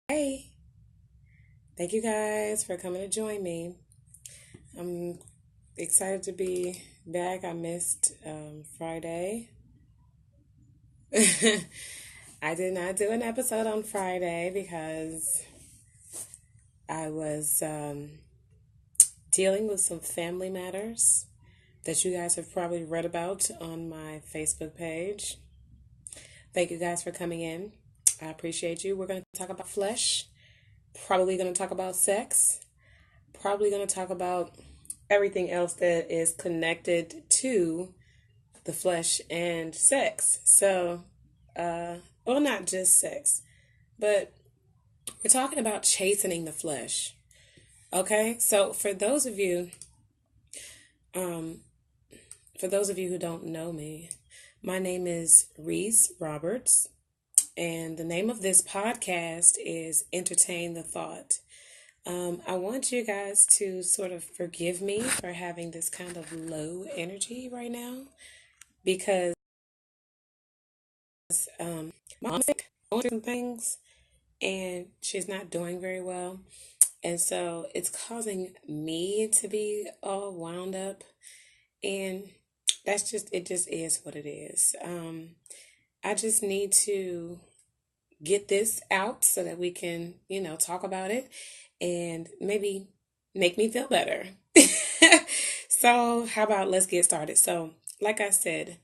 Hey, thank you guys for coming to join me. I'm excited to be back. I missed Friday. I did not do an episode on Friday because I was dealing with some family matters that you guys have probably read about on my Facebook page. Thank you guys for coming in. I appreciate you. We're going to talk about flesh, probably going to talk about sex, probably going to talk about everything else that is connected to the flesh and sex. So, well, not just sex, but we're talking about chastening the flesh. Okay, so um, for those of you who don't know me, my name is Reese Roberts, and the name of this podcast is Entertain the Thought. I want you guys to sort of forgive me for having this kind of low energy right now because my mom's sick, going through some things, and she's not doing very well. And so it's causing me to be all wound up. And it just is what it is. I just need to get this out so that we can, talk about it and maybe make me feel better. So, how about let's get started? So, like I said,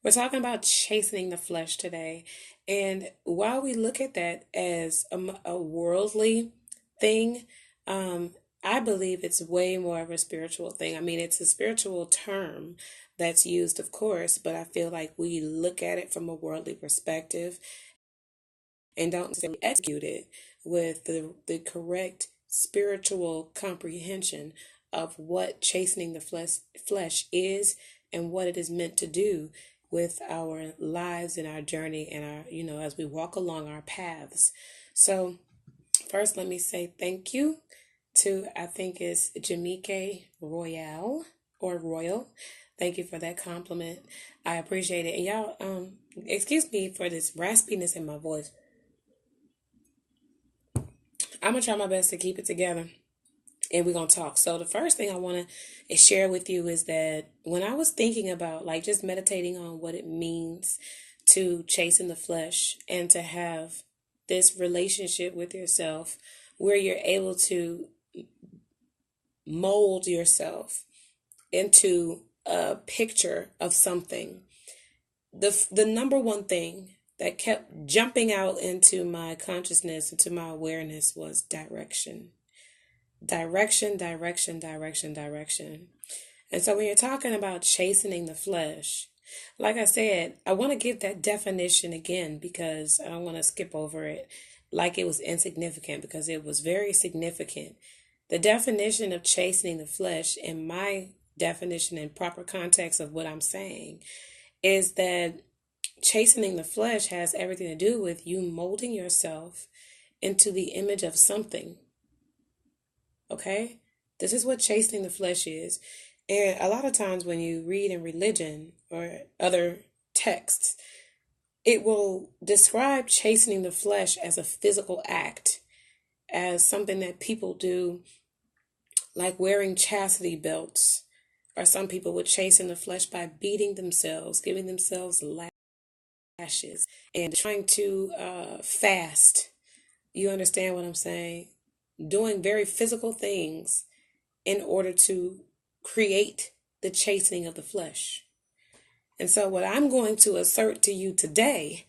we're talking about chastening the flesh today. And while we look at that as a worldly thing, I believe it's way more of a spiritual thing. I mean, it's a spiritual term that's used, of course, but I feel like we look at it from a worldly perspective and don't necessarily execute it with the correct spiritual comprehension of what chastening the flesh is and what it is meant to do with our lives and our journey and our, as we walk along our paths. So first, let me say thank you to, I think it's Jamike Royale or Royal. Thank you for that compliment. I appreciate it. And y'all, excuse me for this raspiness in my voice. I'm going to try my best to keep it together and we're going to talk. So the first thing I want to share with you is that when I was thinking about like just meditating on what it means to chasten the flesh and to have this relationship with yourself where you're able to mold yourself into a picture of something, the number one thing that kept jumping out into my consciousness, into my awareness, was direction. Direction, direction, direction, direction. And so when you're talking about chastening the flesh, like I said, I want to give that definition again because I don't want to skip over it like it was insignificant, because it was very significant. The definition of chastening the flesh, in my definition and proper context of what I'm saying, is that chastening the flesh has everything to do with you molding yourself into the image of something. Okay? This is what chastening the flesh is. And a lot of times when you read in religion or other texts, it will describe chastening the flesh as a physical act, as something that people do, like wearing chastity belts, or some people would chasten the flesh by beating themselves, giving themselves lashes, and trying to fast. You understand what I'm saying? Doing very physical things in order to create the chastening of the flesh. And so what I'm going to assert to you today,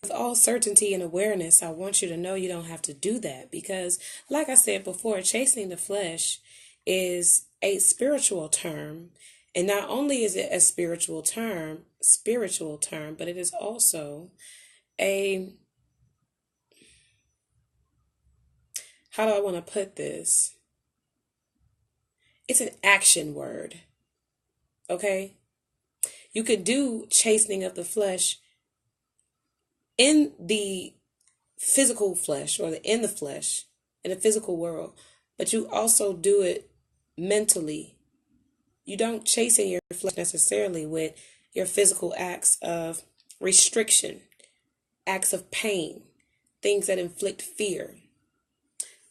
with all certainty and awareness, I want you to know you don't have to do that, because like I said before, chastening the flesh is a spiritual term. And not only is it a spiritual term, but it is also a, how do I want to put this? It's an action word. Okay? You could do chastening of the flesh in the physical flesh, or in the flesh, in the physical world, but you also do it mentally. You don't chasten your flesh necessarily with your physical acts of restriction, acts of pain, things that inflict fear.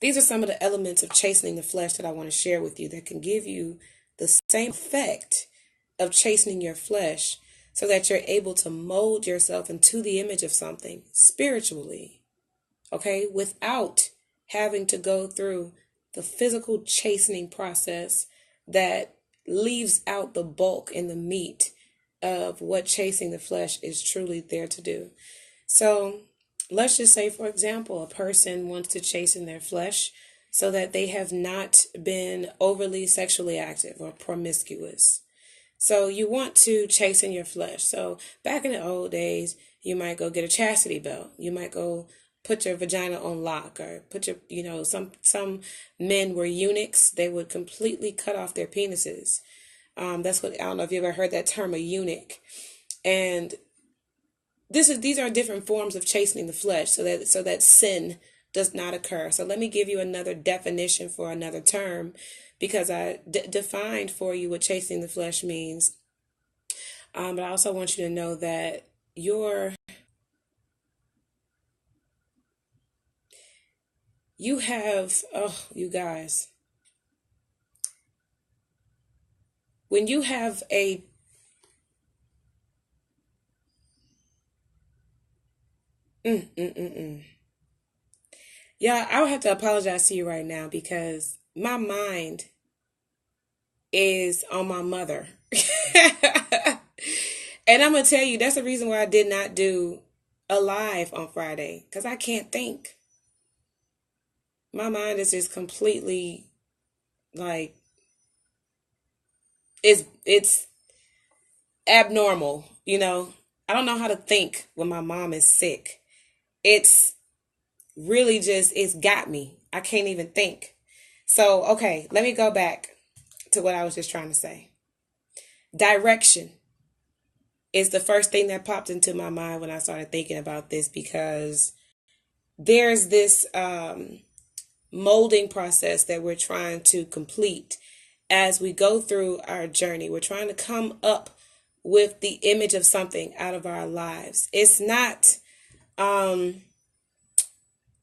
These are some of the elements of chastening the flesh that I want to share with you that can give you the same effect of chastening your flesh so that you're able to mold yourself into the image of something spiritually, okay, without having to go through the physical chastening process that leaves out the bulk and the meat of what chasing the flesh is truly there to do. So let's just say, for example, a person wants to chasten their flesh so that they have not been overly sexually active or promiscuous. So you want to chasten your flesh. So back in the old days, you might go get a chastity belt. You might go put your vagina on lock, or put your, some men were eunuchs. They would completely cut off their penises. That's what, I don't know if you ever heard that term, a eunuch. And these are different forms of chastening the flesh so that sin does not occur. So let me give you another definition for another term, because I defined for you what chastening the flesh means. But I also want you to know that you have, oh, you guys, when you have a, yeah, I would have to apologize to you right now because my mind is on my mother. And I'm going to tell you, that's the reason why I did not do a live on Friday, because I can't think. My mind is just completely like, it's abnormal, I don't know how to think when my mom is sick. It's really just, it's got me. I can't even think. So, okay, let me go back to what I was just trying to say. Direction is the first thing that popped into my mind when I started thinking about this, because there's this molding process that we're trying to complete as we go through our journey. We're trying to come up with the image of something out of our lives. It's not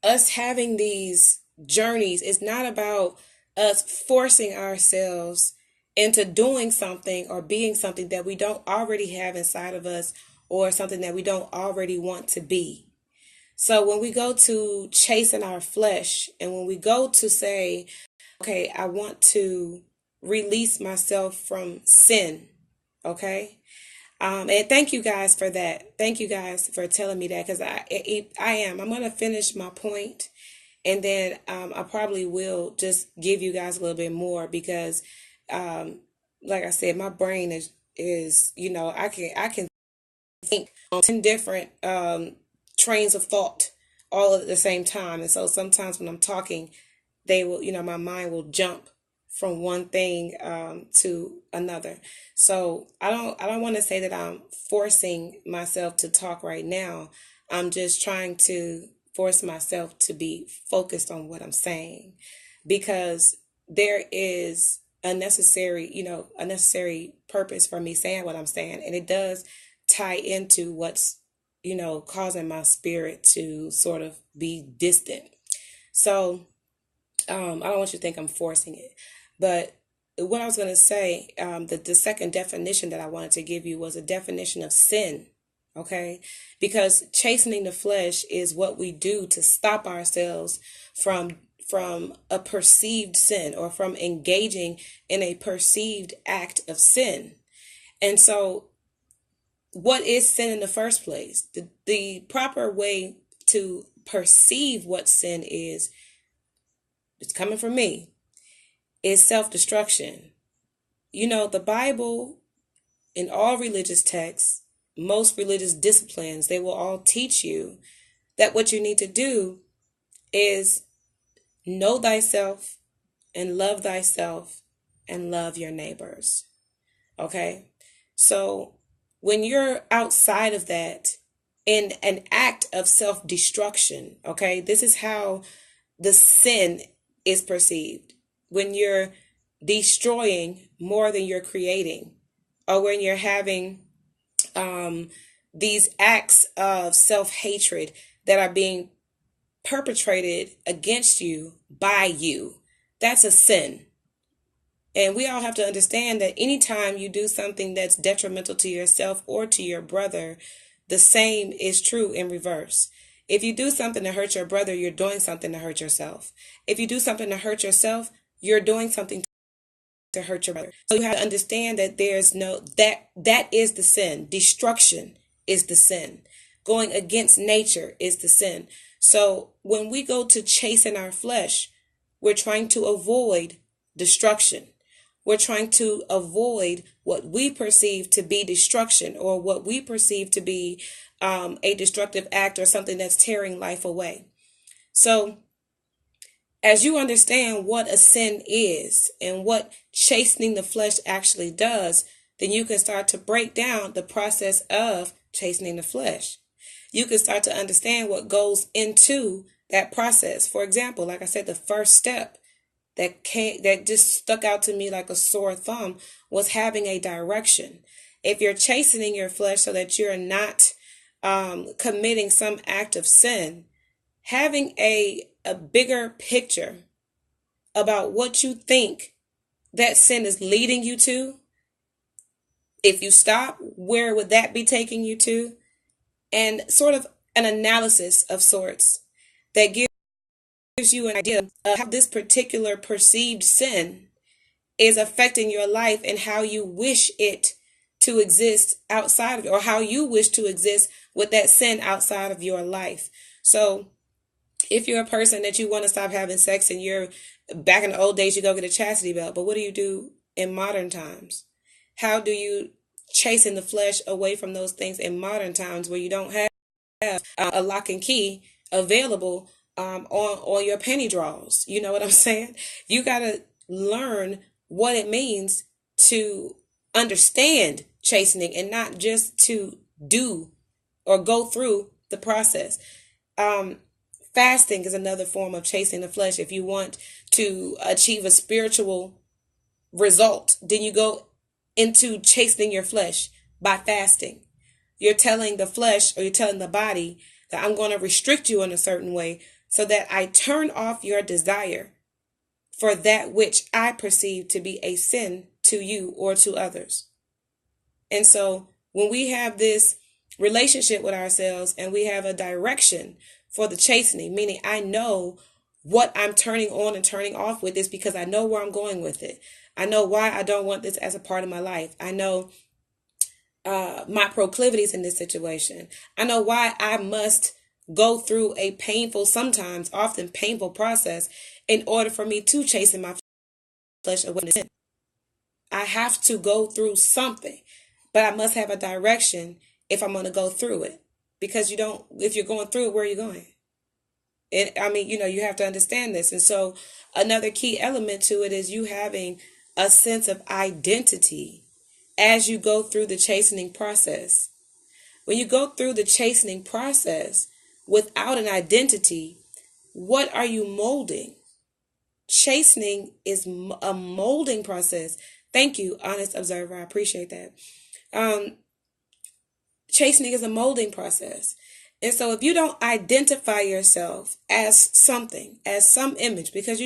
us having these journeys. It's not about us forcing ourselves into doing something or being something that we don't already have inside of us, or something that we don't already want to be. So when we go to chasing our flesh, and when we go to say, okay, I want to release myself from sin, okay? And thank you guys for that. Thank you guys for telling me that, because I am. I'm going to finish my point, and then I probably will just give you guys a little bit more, because like I said, my brain is I can think on 10 different trains of thought all at the same time. And so sometimes when I'm talking, they will, my mind will jump from one thing to another. So I don't want to say that I'm forcing myself to talk right now. I'm just trying to force myself to be focused on what I'm saying, because there is a necessary purpose for me saying what I'm saying, and it does tie into what's causing my spirit to sort of be distant. So I don't want you to think I'm forcing it. But what I was going to say, the second definition that I wanted to give you was a definition of sin. Okay? Because chastening the flesh is what we do to stop ourselves from a perceived sin, or from engaging in a perceived act of sin. And so what is sin in the first place? The proper way to perceive what sin is, it's coming from me, is self-destruction. The Bible, in all religious texts, most religious disciplines, they will all teach you that what you need to do is know thyself and love thyself and love your neighbors. Okay? So when you're outside of that, in an act of self-destruction, okay, this is how the sin is perceived. When you're destroying more than you're creating, or when you're having these acts of self-hatred that are being perpetrated against you by you. That's a sin. And we all have to understand that anytime you do something that's detrimental to yourself or to your brother, the same is true in reverse. If you do something to hurt your brother, you're doing something to hurt yourself. If you do something to hurt yourself, you're doing something to hurt your brother. So you have to understand that that is the sin. Destruction is the sin. Going against nature is the sin. So when we go to chasing our flesh, we're trying to avoid destruction. We're trying to avoid what we perceive to be destruction, or what we perceive to be a destructive act, or something that's tearing life away. So as you understand what a sin is and what chastening the flesh actually does, then you can start to break down the process of chastening the flesh. You can start to understand what goes into that process. For example, like I said, the first step that just stuck out to me like a sore thumb was having a direction. If you're chastening your flesh so that you're not committing some act of sin, having a bigger picture about what you think that sin is leading you to. If you stop, where would that be taking you to? And sort of an analysis of sorts that gives you an idea of how this particular perceived sin is affecting your life and how you wish it to exist outside of it, or how you wish to exist with that sin outside of your life. So if you're a person that you want to stop having sex, and you're back in the old days, you go get a chastity belt. But what do you do in modern times? How do you chasten the flesh away from those things in modern times, where you don't have a lock and key available on your penny draws? You know what I'm saying? You got to learn what it means to understand chastening, and not just to do or go through the process. Fasting is another form of chasing the flesh. If you want to achieve a spiritual result, then you go into chastening your flesh by fasting. You're telling the flesh, or you're telling the body, that I'm going to restrict you in a certain way so that I turn off your desire for that which I perceive to be a sin to you or to others. And so when we have this relationship with ourselves, and we have a direction for the chastening, meaning I know what I'm turning on and turning off with this, because I know where I'm going with it. I know why I don't want this as a part of my life. I know my proclivities in this situation. I know why I must go through a painful, sometimes often painful process in order for me to chasten my flesh away from sin. I have to go through something, but I must have a direction if I'm going to go through it. Because if you're going through it, where are you going? You have to understand this. And so another key element to it is you having a sense of identity as you go through the chastening process. When you go through the chastening process without an identity, what are you molding? Chastening is a molding process. Thank you, honest observer. I appreciate that. Chastening is a molding process. And so if you don't identify yourself as something, as some image, because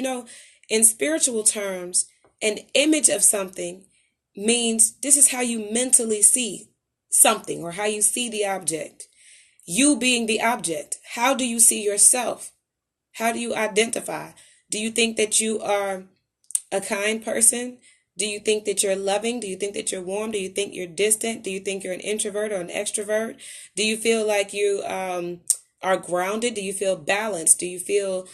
in spiritual terms, an image of something means this is how you mentally see something, or how you see the object. You being the object, how do you see yourself? How do you identify? Do you think that you are a kind person? Do you think that you're loving? Do you think that you're warm? Do you think you're distant? Do you think you're an introvert or an extrovert? Do you feel like you are grounded? Do you feel balanced? Do you feel,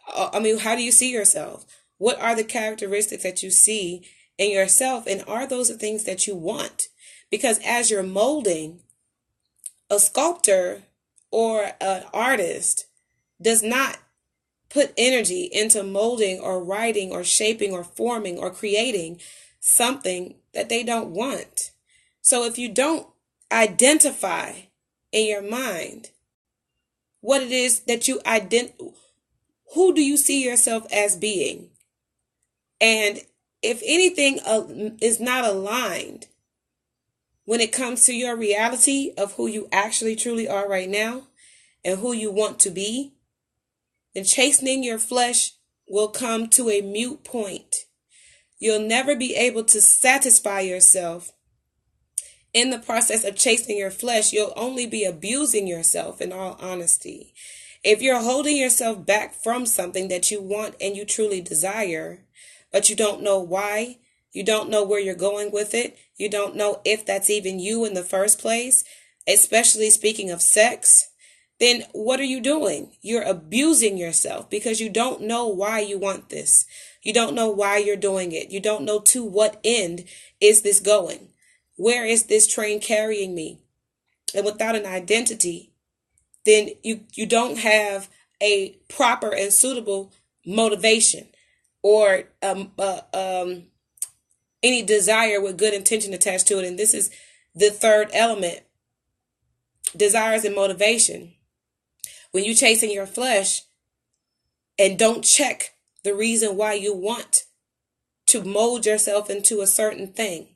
how do you see yourself? What are the characteristics that you see in yourself? And are those the things that you want? Because as you're molding, a sculptor or an artist does not put energy into molding or writing or shaping or forming or creating something that they don't want. So if you don't identify in your mind what it is that who do you see yourself as being? And if anything is not aligned when it comes to your reality of who you actually truly are right now and who you want to be, then chastening your flesh will come to a mute point. You'll never be able to satisfy yourself. In the process of chastening your flesh, you'll only be abusing yourself, in all honesty. If you're holding yourself back from something that you want and you truly desire, but you don't know why, you don't know where you're going with it, you don't know if that's even you in the first place, especially speaking of sex, then what are you doing? You're abusing yourself because you don't know why you want this. You don't know why you're doing it. You don't know to what end is this going. Where is this train carrying me? And without an identity, then you don't have a proper and suitable motivation or any desire with good intention attached to it. And this is the third element, desires and motivation. When you chasing your flesh and don't check the reason why you want to mold yourself into a certain thing.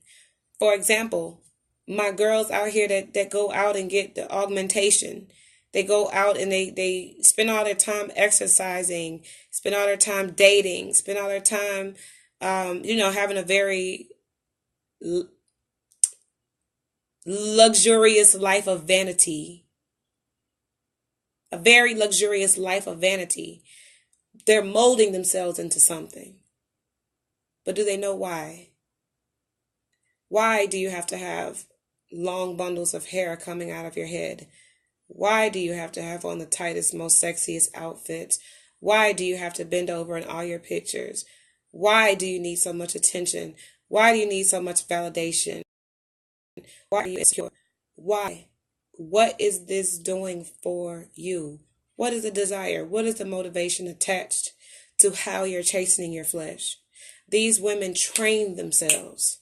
For example, my girls out here that go out and get the augmentation, they go out and they spend all their time exercising, spend all their time dating, spend all their time, having a very luxurious life of vanity. A very luxurious life of vanity. They're molding themselves into something. But do they know why? Why do you have to have long bundles of hair coming out of your head? Why do you have to have on the tightest, most sexiest outfits? Why do you have to bend over in all your pictures? Why do you need so much attention? Why do you need so much validation? Why are you insecure? Why? What is this doing for you? What is the desire? What is the motivation attached to how you're chastening your flesh? These women train themselves.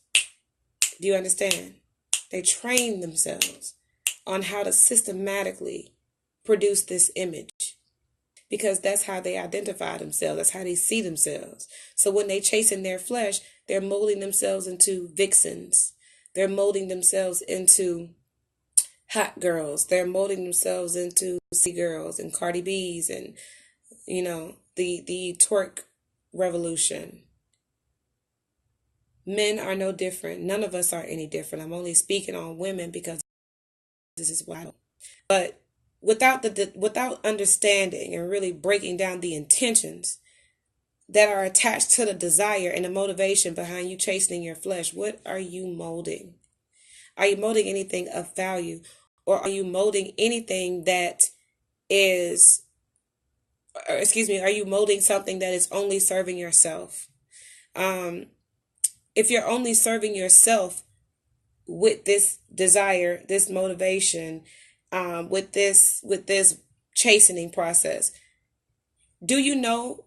Do you understand? They train themselves on how to systematically produce this image because that's how they identify themselves. That's how they see themselves. So when they chasing their flesh, they're molding themselves into vixens. They're molding themselves into hot girls. They're molding themselves into C-girls and Cardi B's and, the twerk revolution. Men are no different. None of us are any different. I'm only speaking on women because this is what I know. But without understanding and really breaking down the intentions that are attached to the desire and the motivation behind you chastening your flesh, what are you molding? Are you molding anything of value? Or are you molding anything that is, are you molding something that is only serving yourself? If you're only serving yourself with this desire, this motivation, with this chastening process, do you know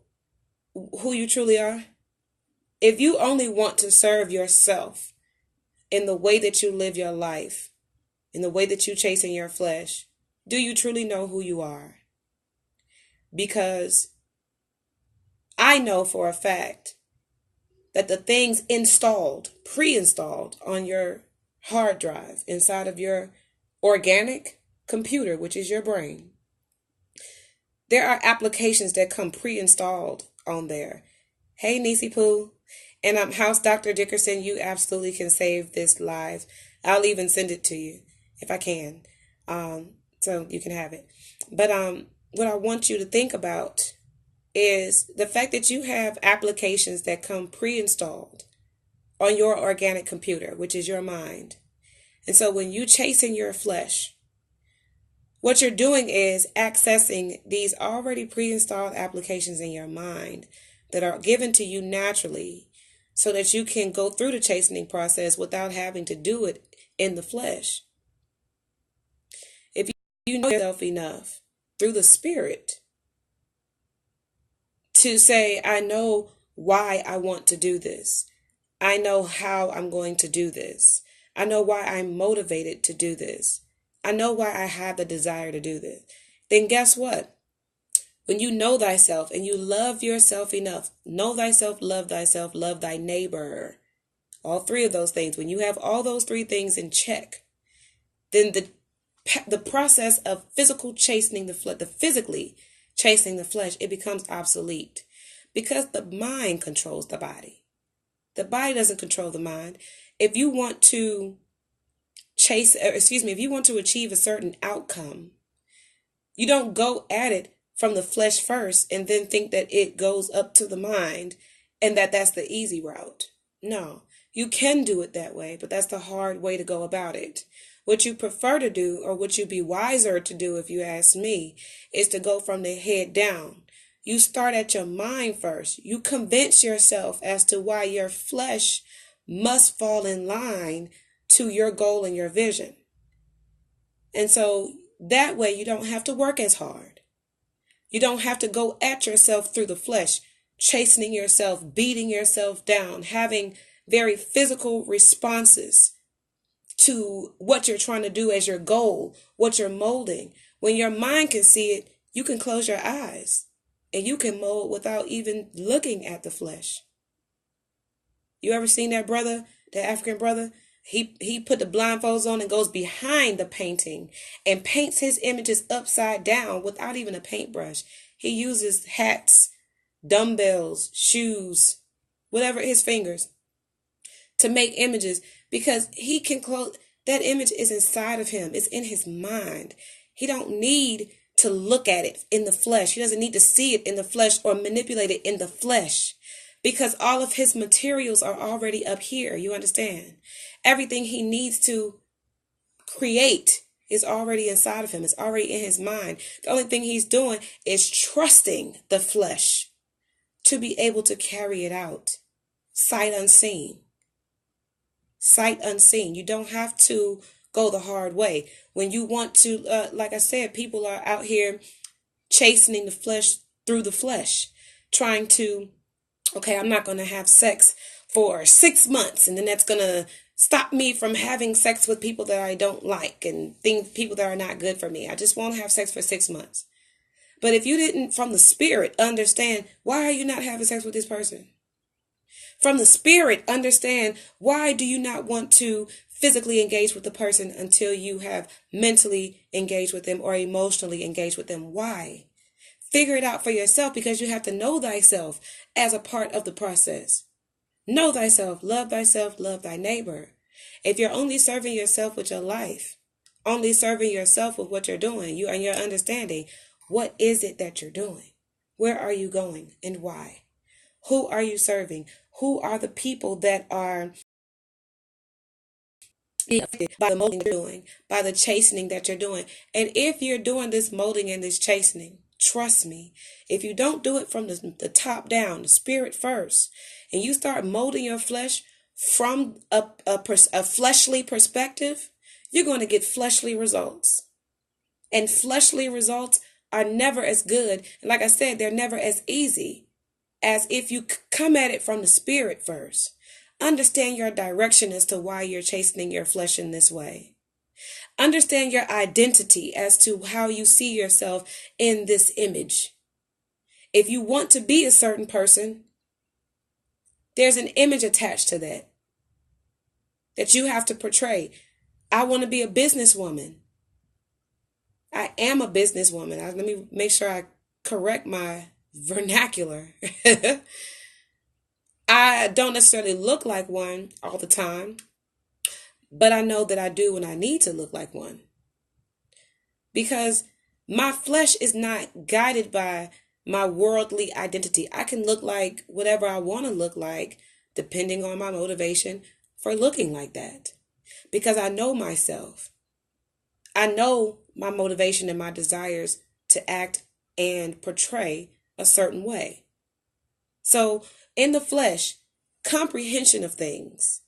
who you truly are? If you only want to serve yourself in the way that you live your life, in the way that you chasten your flesh, do you truly know who you are? Because I know for a fact that the things pre-installed on your hard drive inside of your organic computer, which is your brain, there are applications that come pre-installed on there. Hey, Niecy Pooh. And House Dr. Dickerson, you absolutely can save this live. I'll even send it to you if I can. So you can have it. But what I want you to think about is the fact that you have applications that come pre-installed on your organic computer, which is your mind. And so when you chasing your flesh, what you're doing is accessing these already pre-installed applications in your mind that are given to you naturally so that you can go through the chastening process without having to do it in the flesh. If you know yourself enough through the Spirit to say, I know why I want to do this. I know how I'm going to do this. I know why I'm motivated to do this. I know why I have the desire to do this. Then guess what? When you know thyself and you love yourself enough, know thyself, love thy neighbor, all three of those things, when you have all those three things in check, then the process of physical chastening the flesh, the physically chasing the flesh, it becomes obsolete because the mind controls the body. The body doesn't control the mind. If you want to if you want to achieve a certain outcome, you don't go at it from the flesh first and then think that it goes up to the mind and that's the easy route. No, you can do it that way, but that's the hard way to go about it. What you prefer to do, or what you'd be wiser to do if you ask me, is to go from the head down. You start at your mind first. You convince yourself as to why your flesh must fall in line to your goal and your vision. And so that way you don't have to work as hard. You don't have to go at yourself through the flesh, chastening yourself, beating yourself down, having very physical responses to what you're trying to do as your goal, what you're molding. When your mind can see it, you can close your eyes and you can mold without even looking at the flesh. You ever seen that brother, that African brother? He put the blindfolds on and goes behind the painting and paints his images upside down without even a paintbrush. He uses hats, dumbbells, shoes, whatever, his fingers, to make images because he can close. That image is inside of him. It's in his mind. He don't need to look at it in the flesh. He doesn't need to see it in the flesh or manipulate it in the flesh because all of his materials are already up here. You understand? Everything he needs to create is already inside of him. It's already in his mind. The only thing he's doing is trusting the flesh to be able to carry it out. Sight unseen. Sight unseen. You don't have to go the hard way. When you want to, like I said, people are out here chastening the flesh through the flesh, trying to, okay, I'm not going to have sex for 6 months, and then that's going to stop me from having sex with people that I don't like and people that are not good for me. I just won't have sex for 6 months. But if you didn't, from the spirit, understand, why are you not having sex with this person? From the spirit, understand, why do you not want to physically engage with the person until you have mentally engaged with them or emotionally engaged with them? Why? Figure it out for yourself, because you have to know thyself as a part of the process. Know thyself, love thy neighbor. If you're only serving yourself with your life, only serving yourself with what you're doing, you and your understanding, what is it that you're doing? Where are you going and why? Who are you serving? Who are the people that are affected by the molding you're doing, by the chastening that you're doing? And if you're doing this molding and this chastening, trust me, if you don't do it from the top down, the spirit first, and you start molding your flesh from a fleshly perspective, you're going to get fleshly results. And fleshly results are never as good. And like I said, they're never as easy as if you come at it from the spirit first. Understand your direction as to why you're chastening your flesh in this way. Understand your identity as to how you see yourself in this image. If you want to be a certain person, there's an image attached to that you have to portray. I want to be a businesswoman. I am a businesswoman. Let me make sure I correct my vernacular. I don't necessarily look like one all the time, but I know that I do when I need to look like one. Because my flesh is not guided by my worldly identity. I can look like whatever I want to look like, depending on my motivation for looking like that. Because I know myself. I know my motivation and my desires to act and portray a certain way. So in the flesh, comprehension of things.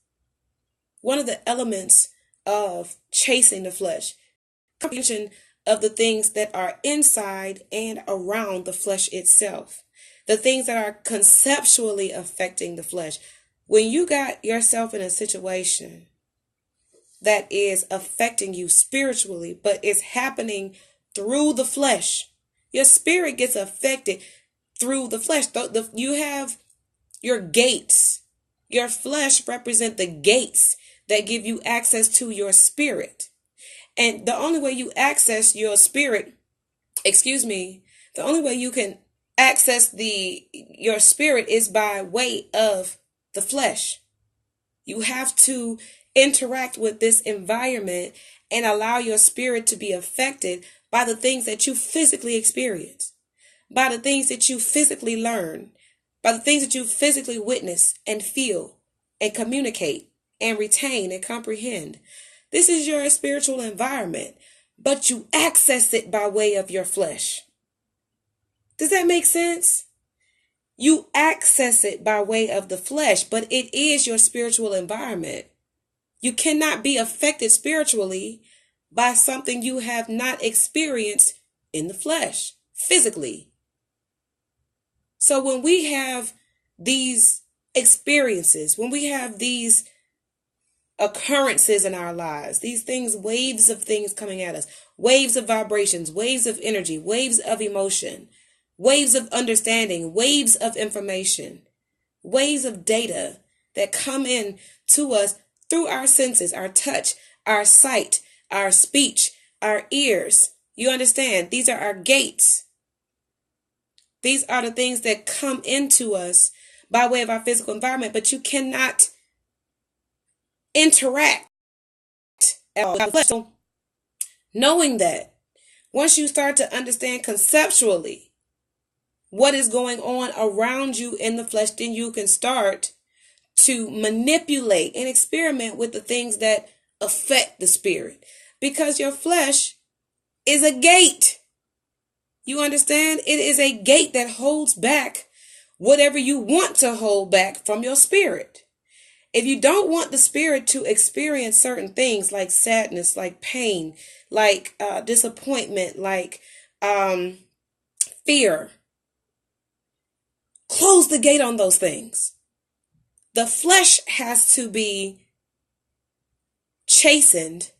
One of the elements of chasing the flesh, comprehension of the things that are inside and around the flesh itself. The things that are conceptually affecting the flesh. When you got yourself in a situation that is affecting you spiritually, but it's happening through the flesh, your spirit gets affected through the flesh. You have your gates. Your flesh represent the gates that give you access to your spirit. And the only way you access your spirit, the The only way you can access your spirit is by way of the flesh. You have to interact with this environment and allow your spirit to be affected by the things that you physically experience, by the things that you physically learn, by the things that you physically witness and feel and communicate and retain and comprehend. This is your spiritual environment, but you access it by way of your flesh. Does that make sense? You access it by way of the flesh, but it is your spiritual environment. You cannot be affected spiritually by something you have not experienced in the flesh, physically. So when we have these experiences, when we have these occurrences in our lives, these things, waves of things coming at us, waves of vibrations, waves of energy, waves of emotion, waves of understanding, waves of information, waves of data that come in to us through our senses, our touch, our sight, our speech, our ears. You understand? These are our gates. These are the things that come into us by way of our physical environment, but you cannot interact at all. So knowing that, once you start to understand conceptually what is going on around you in the flesh, then you can start to manipulate and experiment with the things that affect the spirit. Because your flesh is a gate. You understand? It is a gate that holds back whatever you want to hold back from your spirit. If you don't want the spirit to experience certain things like sadness, like pain, like disappointment, like fear, close the gate on those things. The flesh has to be chastened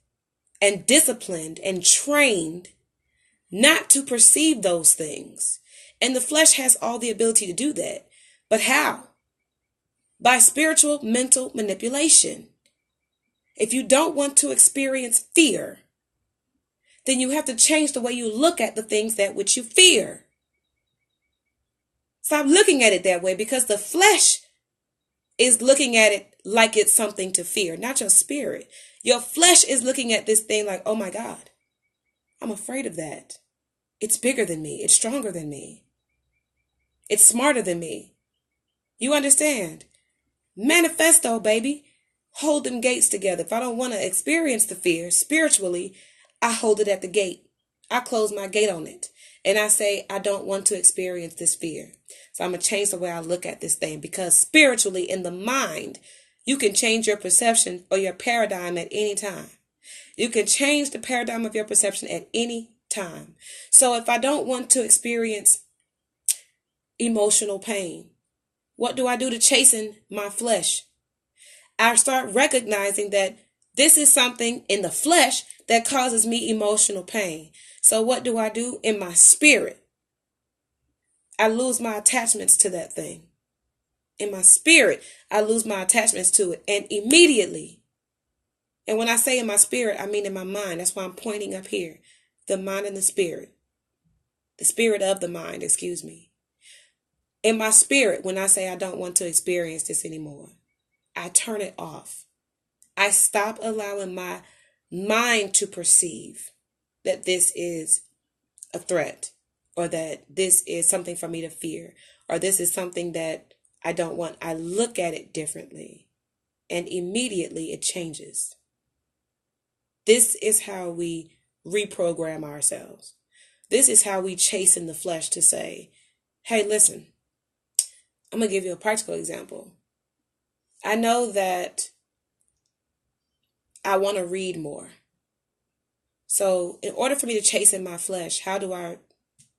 and disciplined and trained not to perceive those things. And the flesh has all the ability to do that. But how? By spiritual mental manipulation. If you don't want to experience fear, then you have to change the way you look at the things that which you fear. Stop looking at it that way, because the flesh is looking at it like it's something to fear, not your spirit. Your flesh is looking at this thing like, oh my God, I'm afraid of that. It's bigger than me. It's stronger than me. It's smarter than me. You understand? Manifesto, baby. Hold them gates together. If I don't want to experience the fear spiritually, I hold it at the gate. I close my gate on it. And I say, I don't want to experience this fear. So I'm going to change the way I look at this thing, because spiritually in the mind, you can change your perception or your paradigm at any time. You can change the paradigm of your perception at any time. So if I don't want to experience emotional pain, what do I do to chasten my flesh? I start recognizing that this is something in the flesh that causes me emotional pain. So what do I do in my spirit? I lose my attachments to that thing. In my spirit, I lose my attachments to it. And immediately, and when I say in my spirit, I mean in my mind. That's why I'm pointing up here. The mind and the spirit. The spirit of the mind, excuse me. In my spirit, when I say I don't want to experience this anymore, I turn it off. I stop allowing my mind to perceive that this is a threat, or that this is something for me to fear, or this is something that I don't want. I look at it differently, and immediately it changes. This is how we reprogram ourselves. This is how we chasten the flesh to say, hey, listen, I'm going to give you a practical example. I know that I want to read more. So in order for me to chasten my flesh, how do I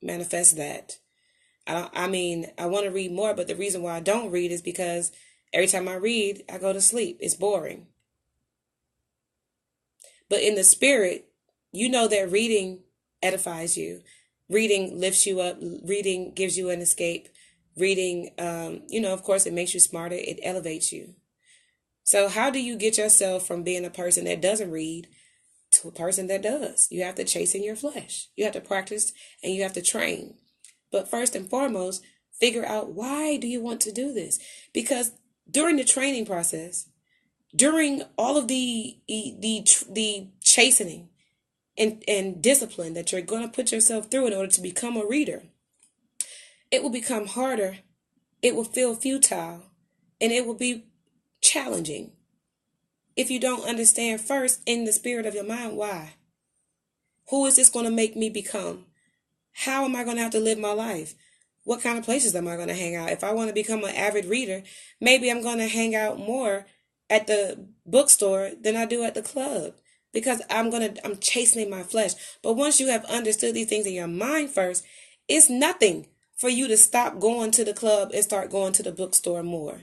manifest that? I want to read more, but the reason why I don't read is because every time I read, I go to sleep. It's boring. But in the spirit, you know that reading edifies you. Reading lifts you up. Reading gives you an escape. Reading, of course, it makes you smarter. It elevates you. So how do you get yourself from being a person that doesn't read to a person that does? You have to chasten your flesh. You have to practice and you have to train. But first and foremost, figure out, why do you want to do this? Because during the training process, during all of the chastening and discipline that you're going to put yourself through in order to become a reader, it will become harder, it will feel futile, and it will be challenging if you don't understand first in the spirit of your mind why. Who is this going to make me become? How am I going to have to live my life? What kind of places am I going to hang out? If I want to become an avid reader, maybe I'm going to hang out more at the bookstore than I do at the club, because I'm chastening my flesh. But once you have understood these things in your mind first, it's nothing for you to stop going to the club and start going to the bookstore more.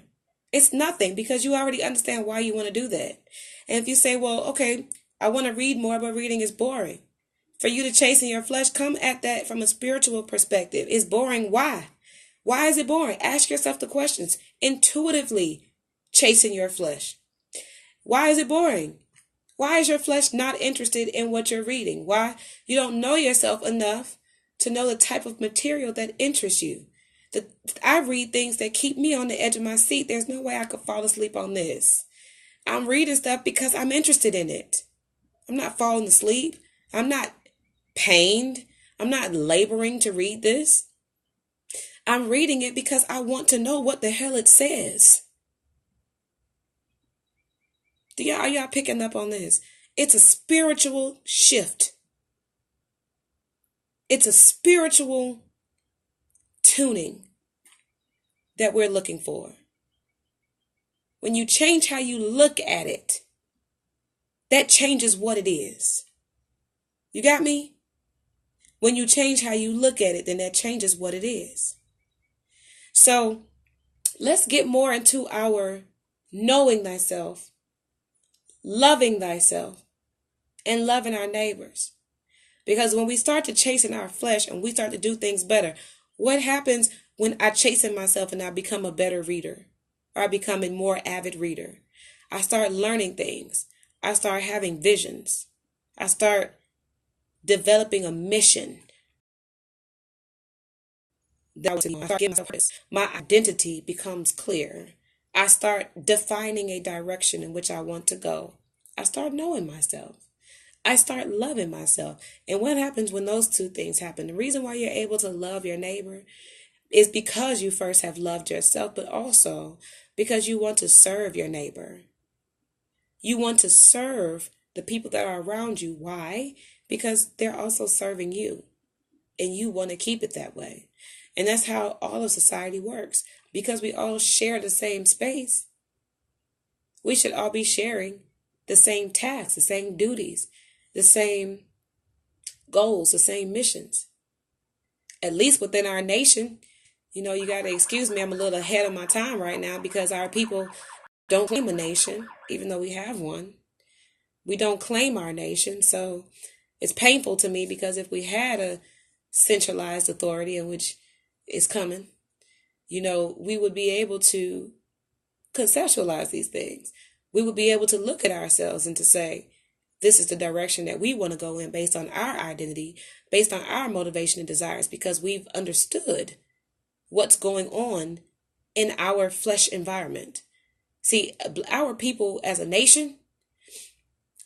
It's nothing, because you already understand why you want to do that. And if you say, well, okay, I want to read more, but reading is boring. For you to chasten your flesh, come at that from a spiritual perspective. It's boring. Why? Why is it boring? Ask yourself the questions. Intuitively chasten your flesh. Why is it boring? Why is your flesh not interested in what you're reading? Why? You don't know yourself enough to know the type of material that interests you. I read things that keep me on the edge of my seat. There's no way I could fall asleep on this. I'm reading stuff because I'm interested in it. I'm not falling asleep. I'm not pained. I'm not laboring to read this. I'm reading it because I want to know what the hell it says. Are y'all picking up on this? It's a spiritual shift. It's a spiritual tuning that we're looking for. When you change how you look at it, that changes what it is. You got me? When you change how you look at it, then that changes what it is. So let's get more into our knowing thyself, loving thyself, and loving our neighbors. Because when we start to chasten our flesh and we start to do things better, what happens when I chasten myself and I become a better reader? Or I become a more avid reader? I start learning things. I start having visions. I start developing a mission. My identity becomes clear. I start defining a direction in which I want to go. I start knowing myself. I start loving myself. And what happens when those two things happen? The reason why you're able to love your neighbor is because you first have loved yourself, but also because you want to serve your neighbor. You want to serve the people that are around you. Why? Because they're also serving you, and you want to keep it that way. And that's how all of society works. Because we all share the same space, we should all be sharing the same tasks, the same duties, the same goals, the same missions. At least within our nation. You got to excuse me, I'm a little ahead of my time right now, because our people don't claim a nation, even though we have one. We don't claim our nation. So it's painful to me, because if we had a centralized authority, in which is coming, we would be able to conceptualize these things. We would be able to look at ourselves and to say, this is the direction that we want to go in based on our identity, based on our motivation and desires, because we've understood what's going on in our flesh environment. See, our people as a nation,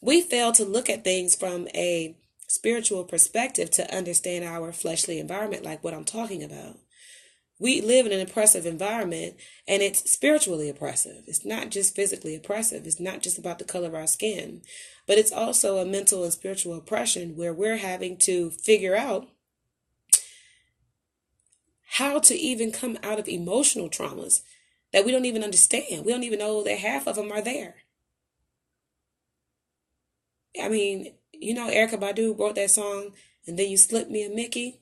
we fail to look at things from a spiritual perspective to understand our fleshly environment, like what I'm talking about. We live in an oppressive environment, and it's spiritually oppressive. It's not just physically oppressive. It's not just about the color of our skin, but it's also a mental and spiritual oppression where we're having to figure out how to even come out of emotional traumas that we don't even understand. We don't even know that half of them are there. I mean, Erykah Badu wrote that song, and then you slipped me a Mickey.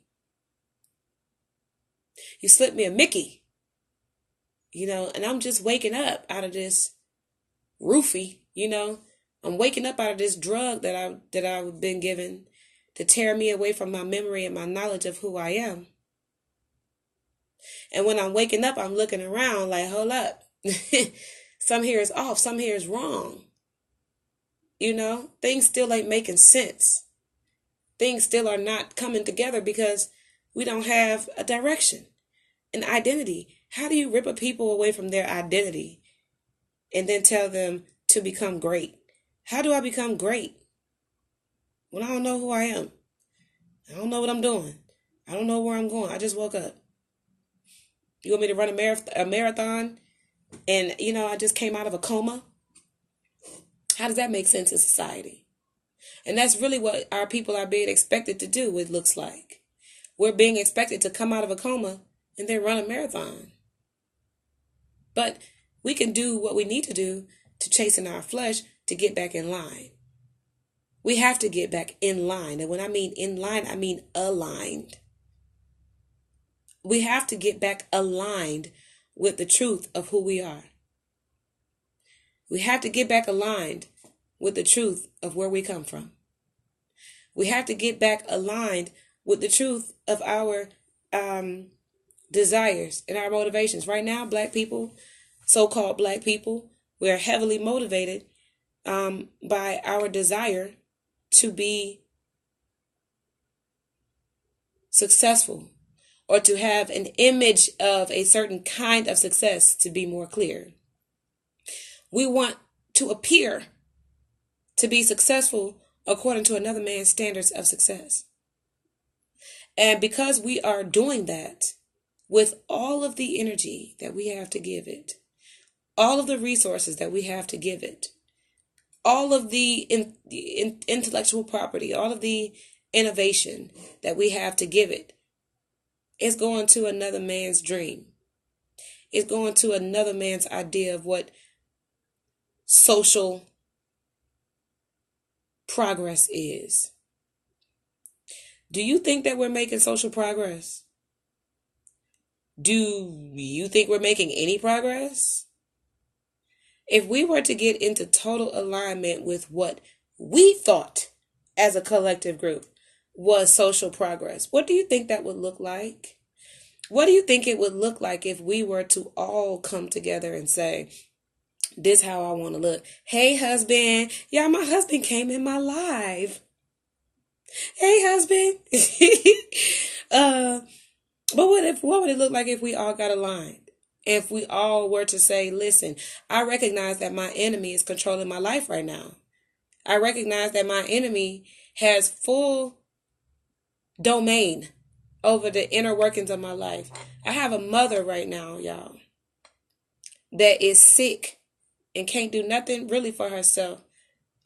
You slipped me a Mickey. And I'm just waking up out of this roofie, I'm waking up out of this drug that I've been given to tear me away from my memory and my knowledge of who I am. And when I'm waking up, I'm looking around like, hold up. Some here is off. Some here is wrong. Things still ain't making sense. Things still are not coming together, because We don't have a direction, an identity. How do you rip a people away from their identity and then tell them to become great? How do I become great when I don't know who I am? I don't know what I'm doing. I don't know where I'm going. I just woke up. You want me to run a marathon and, I just came out of a coma? How does that make sense in society? And that's really what our people are being expected to do, it looks like. We're being expected to come out of a coma and then run a marathon. But we can do what we need to do to chasten our flesh to get back in line. We have to get back in line. And when I mean in line, I mean aligned. We have to get back aligned with the truth of who we are. We have to get back aligned with the truth of where we come from. We have to get back aligned with the truth of our desires and our motivations. Right now, Black people, so-called Black people, we are heavily motivated by our desire to be successful, or to have an image of a certain kind of success, to be more clear. We want to appear to be successful according to another man's standards of success. And because we are doing that with all of the energy that we have to give it, all of the resources that we have to give it, all of the intellectual property, all of the innovation that we have to give it, it's going to another man's dream. It's going to another man's idea of what social progress is. Do you think that we're making social progress? Do you think we're making any progress? If we were to get into total alignment with what we thought as a collective group was social progress, what do you think that would look like? What do you think it would look like if we were to all come together and say, this how I want to look. Hey, husband. Yeah, my husband came in my life. Hey, husband. But what would it look like if we all got aligned? If we all were to say, listen, I recognize that my enemy is controlling my life right now. I recognize that my enemy has full domain over the inner workings of my life. I have a mother right now, y'all, that is sick and can't do nothing really for herself.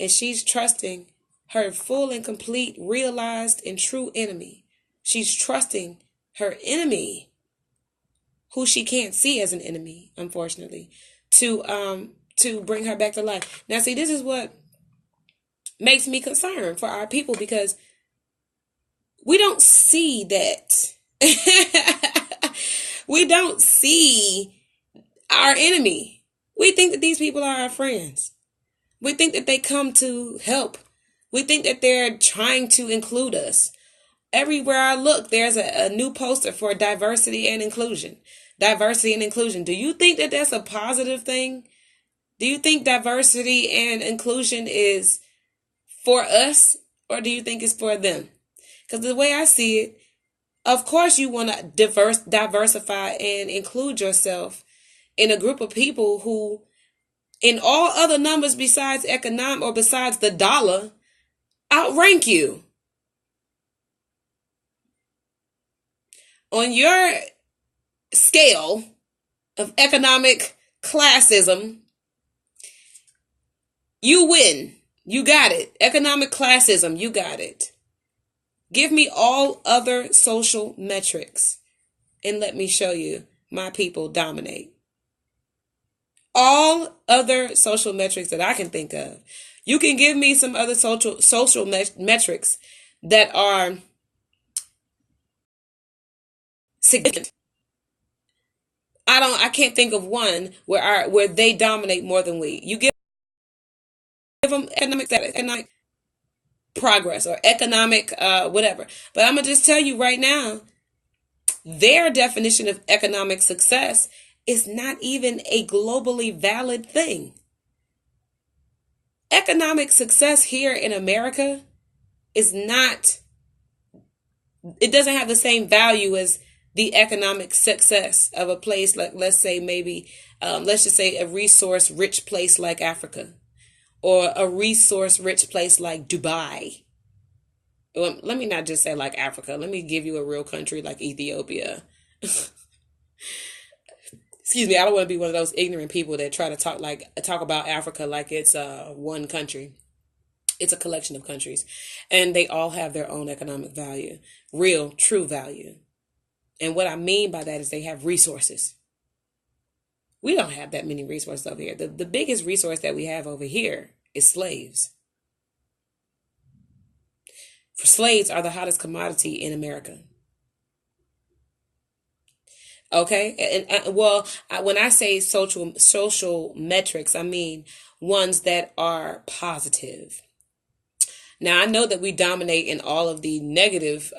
And she's trusting her full and complete, realized and true enemy. She's trusting her enemy, who she can't see as an enemy, unfortunately, to bring her back to life. Now, see, this is what makes me concerned for our people, because we don't see that. We don't see our enemy. We think that these people are our friends. We think that they come to help. We think that they're trying to include us. Everywhere I look, there's a new poster for diversity and inclusion. Diversity and inclusion. Do you think that that's a positive thing? Do you think diversity and inclusion is for us, or do you think it's for them? Because the way I see it, of course you want to diversify and include yourself in a group of people who, in all other numbers besides economic or besides the dollar, outrank you. On your scale of economic classism, you win. You got it. Economic classism, you got it. Give me all other social metrics and let me show you my people dominate. All other social metrics that I can think of. You can give me some other social metrics that are significant. I can't think of one where they dominate more than we. You give them economic status, economic progress, or economic whatever. But I'm gonna just tell you right now, their definition of economic success is not even a globally valid thing. Economic success here in America is not It doesn't have the same value as the economic success of a place like, let's say, maybe, let's just say a resource rich place like Africa, or a resource rich place like Dubai. Well, let me not just say like Africa. Let me give you a real country like Ethiopia. Excuse me, I don't want to be one of those ignorant people that try to talk about Africa like it's one country. It's a collection of countries, and they all have their own economic value, real, true value. And what I mean by that is they have resources. We don't have that many resources over here. The biggest resource that we have over here is slaves. Slaves are the hottest commodity in America. Okay, and when I say social metrics, I mean ones that are positive. Now, I know that we dominate in all of the negative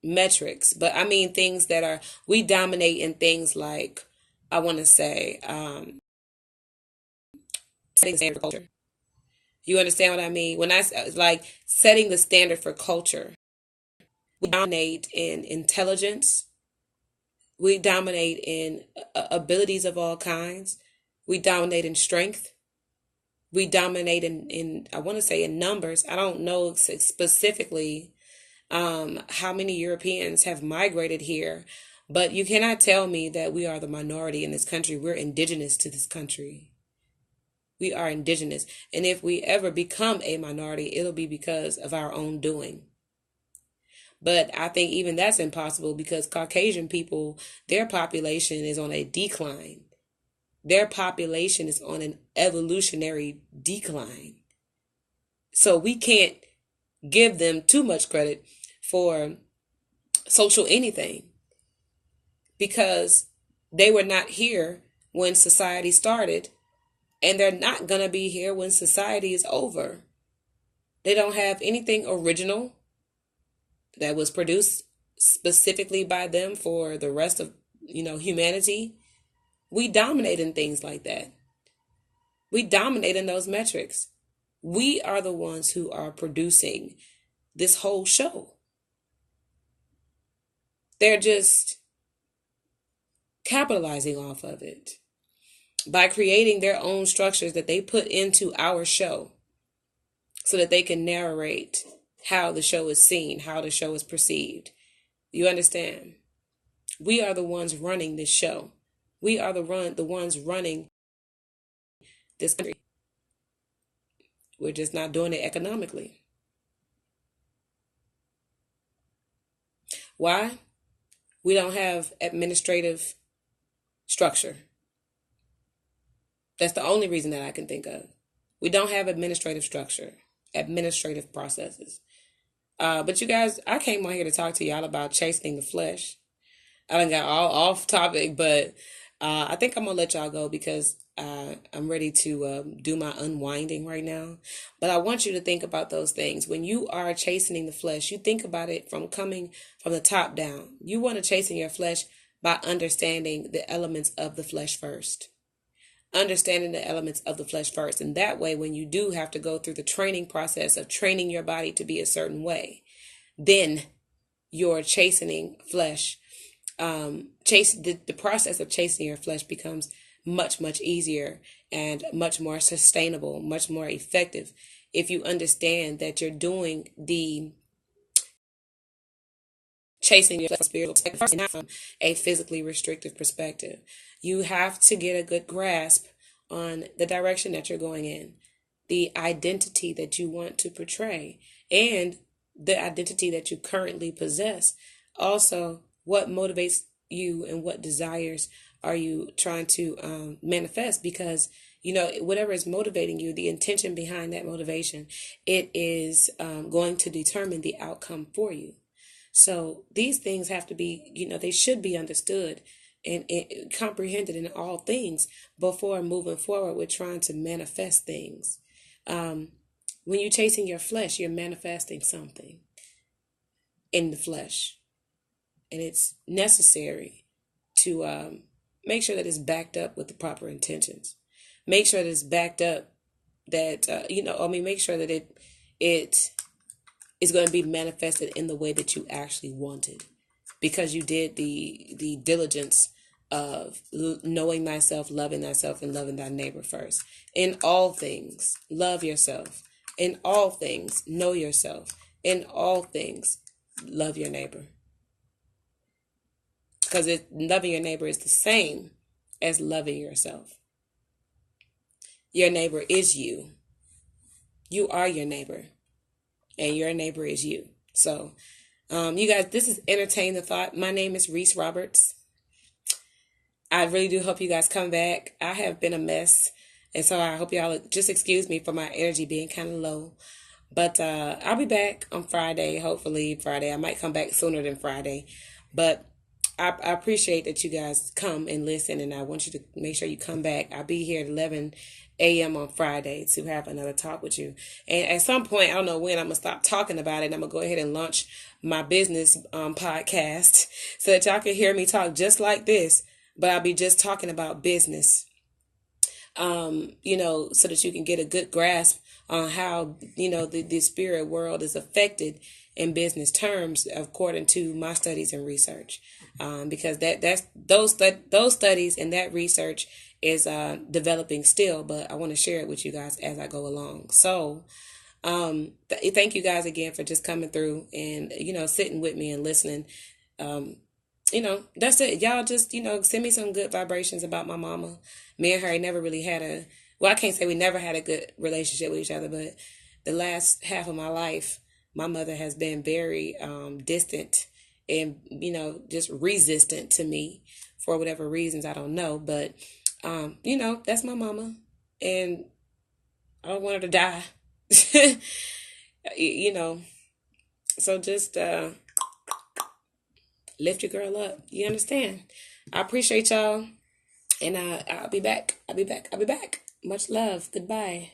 metrics, but I mean things that are, we dominate in things like, I want to say, setting the standard for culture. You understand what I mean? When I like setting the standard for culture, we dominate in intelligence. We dominate in abilities of all kinds. We dominate in strength. We dominate in I want to say in numbers. I don't know specifically how many Europeans have migrated here, but you cannot tell me that we are the minority in this country. We're indigenous to this country. We are indigenous. And if we ever become a minority, it'll be because of our own doing. But I think even that's impossible because Caucasian people, their population is on a decline. Their population is on an evolutionary decline. So we can't give them too much credit for social anything because they were not here when society started, and they're not going to be here when society is over. They don't have anything original that was produced specifically by them for the rest of, humanity. We dominate in things like that. We dominate in those metrics. We are the ones who are producing this whole show. They're just capitalizing off of it by creating their own structures that they put into our show so that they can narrate how the show is seen, how the show is perceived. You understand? We are the ones running this show. We are the ones running this country. We're just not doing it economically. Why? We don't have administrative structure. That's the only reason that I can think of. We don't have administrative structure, administrative processes. But you guys, I came on here to talk to y'all about chastening the flesh. I done got all off topic, but I think I'm gonna let y'all go because I'm ready to do my unwinding right now. But I want you to think about those things. When you are chastening the flesh, you think about it from coming from the top down. You want to chasten your flesh by understanding the elements of the flesh first. Understanding the elements of the flesh first. And that way, when you do have to go through the training process of training your body to be a certain way, then your chastening flesh, the process of chastening your flesh becomes much, much easier and much more sustainable, much more effective if you understand that you're doing the chasing your spiritual perspective, not from a physically restrictive perspective. You have to get a good grasp on the direction that you're going in, the identity that you want to portray, and the identity that you currently possess. Also, what motivates you and what desires are you trying to manifest? Because whatever is motivating you, the intention behind that motivation, it is going to determine the outcome for you. So these things have to be, they should be understood and comprehended in all things before moving forward with trying to manifest things. When you're chasing your flesh, you're manifesting something in the flesh. And it's necessary to make sure that it's backed up with the proper intentions. Make sure that it's backed up that, make sure that it is going to be manifested in the way that you actually wanted, because you did the diligence of knowing thyself, loving thyself, and loving thy neighbor first. In all things, love yourself. In all things, know yourself. In all things, love your neighbor. Because loving your neighbor is the same as loving yourself. Your neighbor is you. You are your neighbor. And your neighbor is you. So, you guys, this is Entertain the Thought. My name is Reese Roberts. I really do hope you guys come back. I have been a mess. And so I hope y'all just excuse me for my energy being kind of low. But I'll be back on Friday, hopefully Friday. I might come back sooner than Friday. But I appreciate that you guys come and listen. And I want you to make sure you come back. I'll be here at 11 a.m. on Friday to have another talk with you. And at some point, I don't know when, I'm going to stop talking about it. And I'm going to go ahead and launch my business podcast so that y'all can hear me talk just like this. But I'll be just talking about business, so that you can get a good grasp on how, the spirit world is affected in business terms according to my studies and research. Because those studies and that research is developing still, but I want to share it with you guys as I go along. So thank you guys again for just coming through and, sitting with me and listening. That's it. Y'all just, send me some good vibrations about my mama. Me and her never really had I can't say we never had a good relationship with each other, but the last half of my life, my mother has been very distant and, just resistant to me for whatever reasons. I don't know. But, that's my mama. And I don't want her to die. So just lift your girl up. You understand? I appreciate y'all. And I'll be back. Much love. Goodbye.